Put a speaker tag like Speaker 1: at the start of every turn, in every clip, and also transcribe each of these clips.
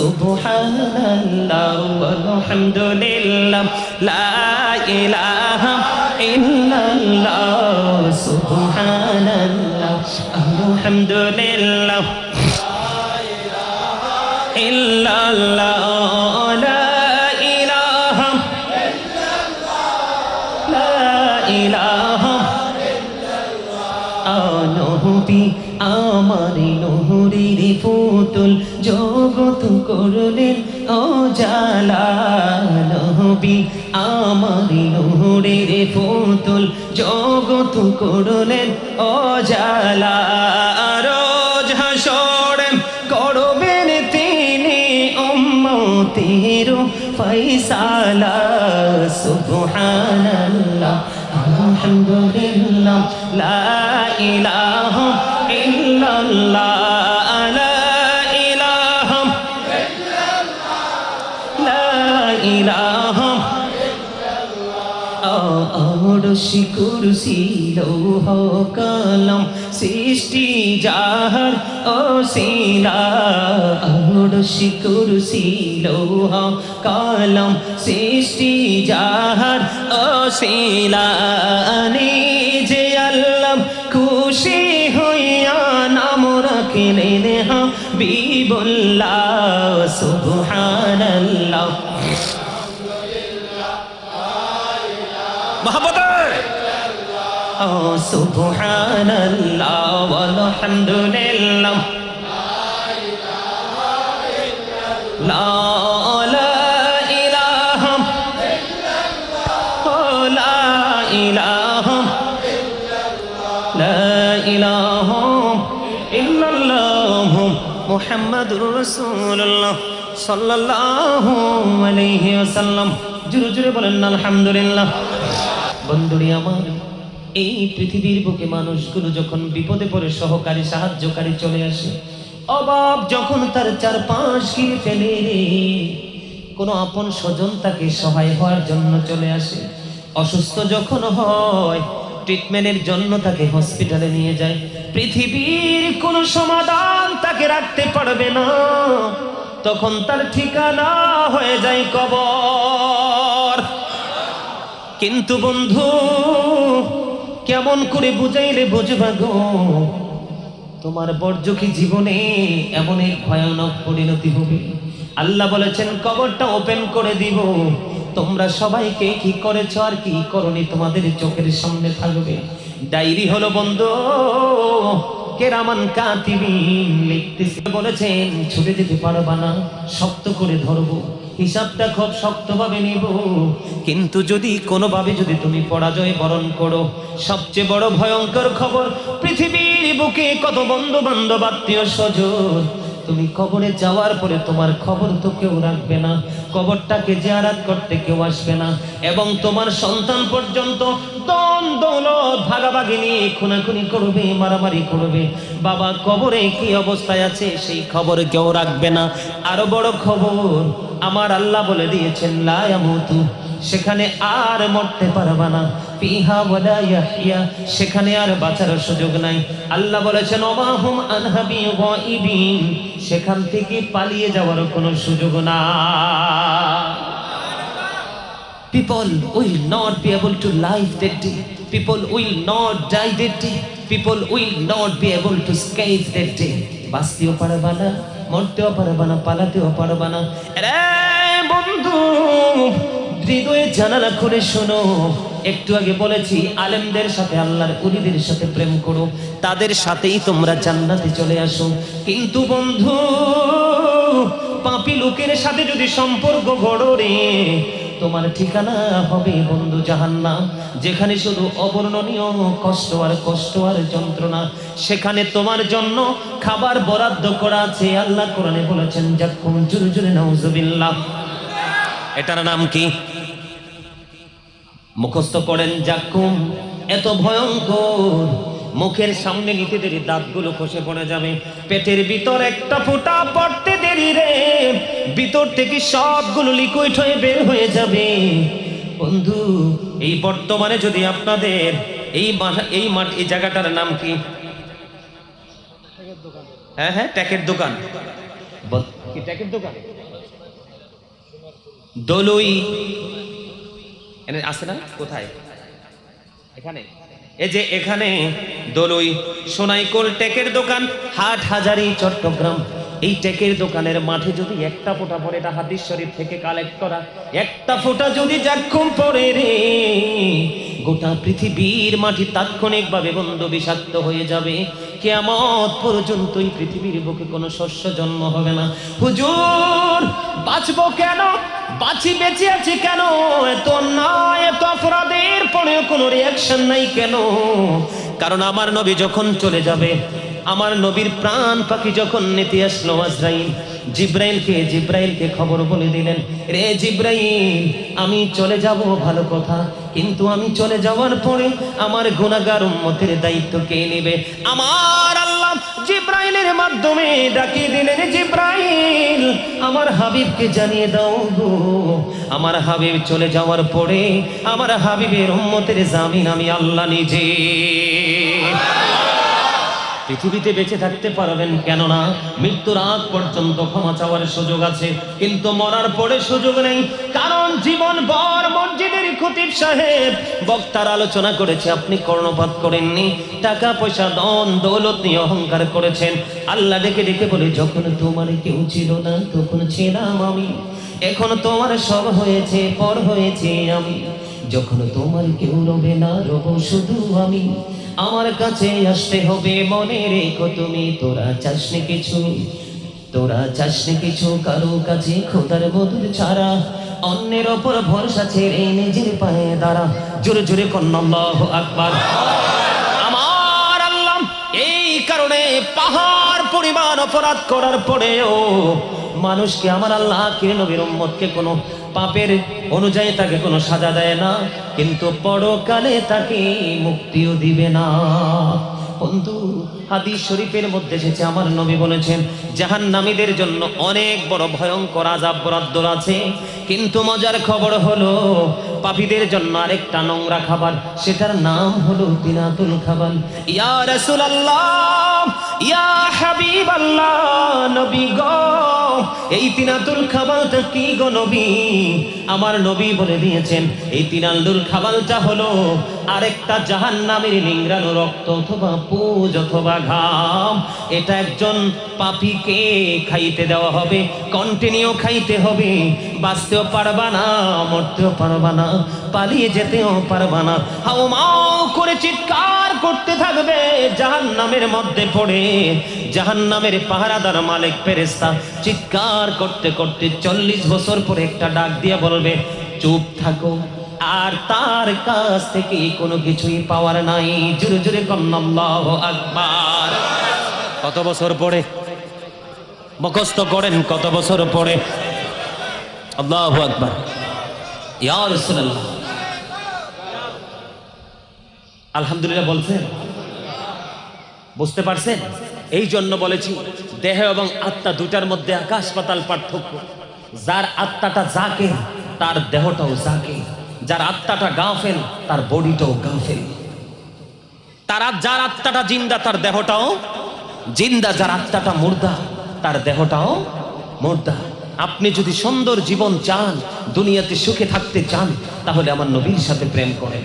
Speaker 1: সুবহানাল্লাহ আলহামদুলিল্লাহ লা ইলাহা ইল্লাল্লাহ সুবহানাল্লাহ আলহামদুলিল্লাহ ইল্লাল্লাহ লা ইলাহা লা ইলাহা নবী আমার নহরের পুতুল জগৎ করলেন উজালা নবী আমার নহরের পুতুল জগৎ করলেন উজালা রোজ হাসরে করবেন তিনি উম্মতের ফয়সালা সুবহানাল্লাহ আলহামদুলিল্লাহ লা ইলাহা ইল্লাল্লাহ লা ইলাহা ইল্লাল্লাহ লা ইলাহা আরশি কুরসি লৌহ কলম সৃষ্টি যাহার ওসিলা আরশি কুরসি লৌহ কলম সৃষ্টি যাহার ওসিলা নিজে আল্লাহ খুশি হইয়া নাম রাখিলেন হাবিবুল্লাহ সুবহানাল্লাহ সুবহানাল্লাহ আলহামদুলিল্লাহ লা ইলাহা লা ইলাহা লা ইলাহা ইল্লাল্লাহ মুহাম্মাদুর রাসূলুল্লাহ সাল্লাল্লাহু আলাইহি ওয়াসাল্লাম জোরে জোরে বলেন আলহামদুলিল্লাহ। বন্ধুরি আমার, এই পৃথিবীর বুকে মানুষগুলো যখন বিপদে পড়ে সহকারী সাহায্যকারী চলে আসে, অভাব যখন তার চারপাশ ঘিরে ফেলে, কোনো আপন স্বজন তাকে সহায় হওয়ার জন্য চলে আসে, অসুস্থ যখন হয় ট্রিটমেন্টের জন্য তাকে হসপিটালে নিয়ে যায়, পৃথিবীর কোনো সমাধান তাকে রাখতে পারবে না, তখন তার ঠিকানা হয়ে যায় কবর। কিন্তু বন্ধু, কেমন করে বুঝাইলে বুঝবা গো, তোমার বর্জকি জীবনে এমন এক ভয়ানক পরিণতি হবে। আল্লাহ বলেছেন কবরটা ওপেন করে দিব, তোমরা সবাইকে কি করেছো আর কি করনি তোমাদের চোখের সামনে থাকবে। ডায়েরি হলো বন্ধু, কেরামান কাতিবিন লিখতেছে, বলেছেন ছুটে যেতে পারবা না, শক্ত করে ধরবো, হিসাবটা খুব শক্তভাবে নিব, কিন্তু যদি কোনোভাবে যদি তুমি পরাজয় বরণ করো, সবচেয়ে বড় ভয়ঙ্কর খবর, পৃথিবীর বুকে কত বন্ধু বান্ধব আত্মীয় স্বজন, তুমি কবরে যাওয়ার পরে তোমার খবর তো কেউ রাখবে না, কবরটাকে জিয়ারত করতে কেউ আসবে না, এবং তোমার সন্তান পর্যন্ত ধন দৌলত ভাগাভাগি নিয়ে খুনাখুনি করবে, মারামারি করবে, বাবা কবরে কি অবস্থায় আছে সেই খবর কেউ রাখবে না। আরো বড় খবর, আমার আল্লাহ বলে দিয়েছেন লা ইয়ামুতু, সেখানে আর মরতে পারবা না, ফিহা ওয়ালা ইয়াহইয়া, সেখানে আর বাঁচার সুযোগ নাই। আল্লাহ বলেছেন ওয়াহুম আনহা বিগাইবিন, সেখান থেকে পালিয়ে যাওয়ার কোনো সুযোগ না। People will not be able to live that day. People will not die that day. People will not be able to escape that day. বাঁচতেও পারবা না, মরতেও পারবা না, পালাতেও পারবা না। আরে বন্ধু, হৃদয়ে জানালা করে শোনো, একটু আগে বলেছি আলেমদের সাথে আল্লাহর ওলিদের সাথে প্রেম করো, তাদের সাথেই তোমরা জান্নাতে চলে আসো। কিন্তু বন্ধু, পাপী লোকের সাথে যদি সম্পর্ক গড়ো রে, তোমার ঠিকানা হবে বন্ধু জাহান্নাম, যেখানে শুধু অবর্ণনীয় কষ্ট আর কষ্ট আর যন্ত্রণা, সেখানে তোমার জন্য খাবার বরাদ্দ করা আছে। আল্লাহ কোরআনে বলেছেন যাকুম, জোরে জোরে নাউজুবিল্লাহ। এটার নাম কি? মুখস্থ করেন যাকুম। এত ভয়ঙ্কর, মুখের সামনে নিতে দেরি দাঁতগুলো খসে পড়ে যাবে, পেটের ভিতর একটা ফোঁটা পড়তে দেরি রে, ভিতর থেকে সবগুলো লিকুইড হয়ে বের হয়ে যাবে। বন্ধু, এই বর্তমানে যদি আপনাদের এই জায়গাটার নাম কি? হ্যাঁ, ট্যাকের দোকান। কি ট্যাকের দোকান? দলুই এনে আছে না? কোথায়? এখানে, এই যে এখানে দলুই সোনাইকোল টেকের দোকান, হাট হাজারি, চট্টগ্রাম। এই টেকের দোকানের মাঠে যদি একটা ফোঁটা পড়ে, এটা হাদিস শরীফ থেকে কালেক্ট করা, একটা ফোঁটা যদি জাক্ষম পড়ে রে, গোটা পৃথিবীর মাটি তাৎক্ষণিকভাবে বন্ধ, বিষাক্ত হয়ে যাবে। কিয়ামত পর্যন্ত এই পৃথিবীর বুকে কোনো শস্য জন্ম হবে না। হুজুর বাঁচবো কেন, বাঁচি বেঁচে আছি কেন, এত অন্যায় এত অপরাধের পরেও কোনো রিয়াকশন নাই কেন? কারণ আমার নবী যখন চলে যাবে, আমার নবীর প্রাণ পাখি যখন নিতে আসলো আজরাইল, জিব্রাইলকে খবর বলে দিলেন, রে জিব্রাইল আমি চলে যাব ভালো কথা, কিন্তু আমি চলে যাওয়ার পরে আমার গুনাহগার উম্মতের দায়িত্ব কে নেবে? আমার আল্লাহ জিব্রাইলের মাধ্যমে ডাকিয়ে দিলেন, জিব্রাইল আমার হাবিবকে জানিয়ে দাও গো, আমার হাবিব চলে যাওয়ার পরে আমার হাবিবের উম্মতের জামিন আমি আল্লাহ নিজে। পৃথিবীতে বেঁচে থাকতে পারবেন, কেননা মৃত্যুর আগ পর্যন্ত ক্ষমা চাওয়ার সুযোগ আছে, কিন্তু মরার পরে সুযোগ নেই। কারণ জীবন ভর মসজিদের খতিব সাহেব বক্তার আলোচনা করেছে, আপনি কর্ণপাত করেননি, টাকা পয়সা ধন দৌলত নিয়ে অহংকার করেছেন। আল্লাহ ডেকে ডেকে বলে, যখন তোমার কেউ ছিল না তখন ছিলাম আমি, এখন তোমার সব হয়েছে, পর হয়েছে আমি, যখন তোমার কেউ রবে না রব শুধু আমি, আমার কাছে আসতে হবে মনে রেখো তুমি, তোরা চাসনি কিছু কারো কাছে খোদার মধুর ছাড়া, অন্যের ওপর ভরসা ছেড়ে নিজের পায়ে দাঁড়া। জোরে জোরে কন্না আল্লাহু আকবার। আমার আল্লাহ এই কারণে পাহাড় পরিমাণ অপরাধ করার পরেও মানুষকে, আমার আল্লাহকে, নবীর উম্মতকে কোনো পাপের অনুযায়ী তাকে কোনো সাজা দেয় না, কিন্তু পরকালে তাকে মুক্তিও দিবে না। বন্ধু হাদিস শরীফের মধ্যে এসেছে, আমার নবী বলেছেন জাহান্নামীদের জন্য অনেক বড় ভয়ঙ্কর আযাব বরাদ্দ আছে, কিন্তু মজার খবর হলো পাপীদের জন্য আরেকটা নোংরা খাবার, সেটার নাম হলো তিনাতুল খাবার। ইয়া রাসূলুল্লাহ, ইয়া হাবিবাল্লাহ, নবী গো এই তিনাতুল খাবারটা কি গো নবী? আমার নবী বলে দিয়েছেন, এই তিনাতুল খাবারটা হলো আরেকটা জাহান্নামের নিংড়ানো রক্ত অথবা পুজ অথবা ঘাম। এটা একজন পাপীকে খাইতে দেওয়া হবে, কন্টিনিউ খাইতে হবে, বাঁচতেও পারবা না, মরতেও পারবা না, পালিয়ে যেতেও পারবা না, হাউমাউ করে চিৎকার করতে থাকবে জাহান্নামের মধ্যে পড়ে। জাহান্নামের পাহারাদার মালিক ফেরেশতা চিৎকার করতে করতে 40 বছর পরে একটা ডাক দিয়ে বলবে, চুপ থাকো, আর তার কাছ থেকে কোনো কিছুই পাওয়ার নাই। জোরে জোরে কন্না আল্লাহু আকবার। কত বছর পরে? মুখস্থ করেন, কত বছর পরে? আল্লাহু আকবার। ইয়া রাসূলুল্লাহ, আলহামদুলিল্লাহ বলছেন, বুঝতে পারছেন? এই জন্য বলেছি দেহ এবং আত্মা দুটার মধ্যে আকাশ পাতাল পার্থক্য। যার আত্মাটা জাকের তার দেহটাও জাকের, যার আত্মাটা গাফেল তার বডিটাও গাফেল। যার আত্মাটা জিন্দা তার দেহটাও জিন্দা, যার আত্মাটা মুর্দা তার দেহটাও মুর্দা। আপনি যদি সুন্দর জীবন চান, দুনিয়াতে সুখে থাকতে চান, তাহলে আমার নবীর সাথে প্রেম করেন।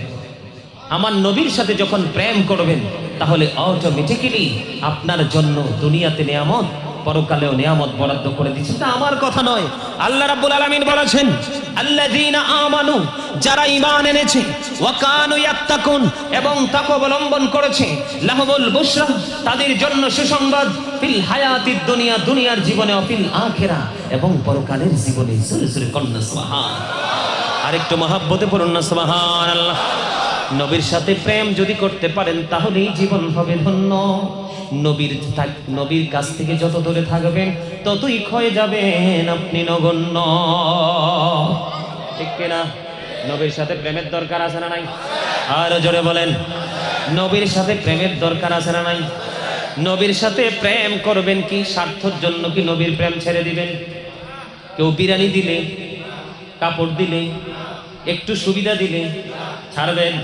Speaker 1: আমার নবীর সাথে যখন প্রেম করবেন, তাহলে অটোমেটিক্যালি আপনার জন্য দুনিয়াতে নিয়ামত, পরকালেও নিয়ামত বরাদ্দ করে দিয়েছে। এটা আমার কথা নয়, আল্লাহ রাব্বুল আলামিন বলেছেন, আল্লাযীনা আমানু, যারা ঈমান এনেছে, ওয়া কানু ইয়াত্তাকুন, এবং তাকওয়া অবলম্বন করেছে, লাহুমুল বুশরা, তাদের জন্য সুসংবাদ, ফিল হায়াতিদ দুনিয়া, দুনিয়ার জীবনে, ফিল আখিরা, এবং পরকালের জীবনে। জোরে জোরে কন্না সুবহান। আরেকটু মহব্বতে পড়ুন না সুবহানাল্লাহ। নবীর সাথে প্রেম যদি করতে পারেন, তাহলেই জীবন হবে ধন্য। নবীর কাছ থেকে যত দূরে থাকবেন, ততই ক্ষয়ে যাবেন আপনি নগণ্য। ঠিক কিনা? নবীর সাথে প্রেমের দরকার আছে না নাই? আরো জোরে বলেন, নবীর সাথে প্রেমের দরকার আছে না নাই? নবীর সাথে প্রেম করবেন কি স্বার্থের জন্য? কি নবীর প্রেম ছেড়ে দিবেন? কেউ বিরিয়ানি দিলে, কাপড় দিলে, একটু সুবিধা দিলে ছাড়বেন?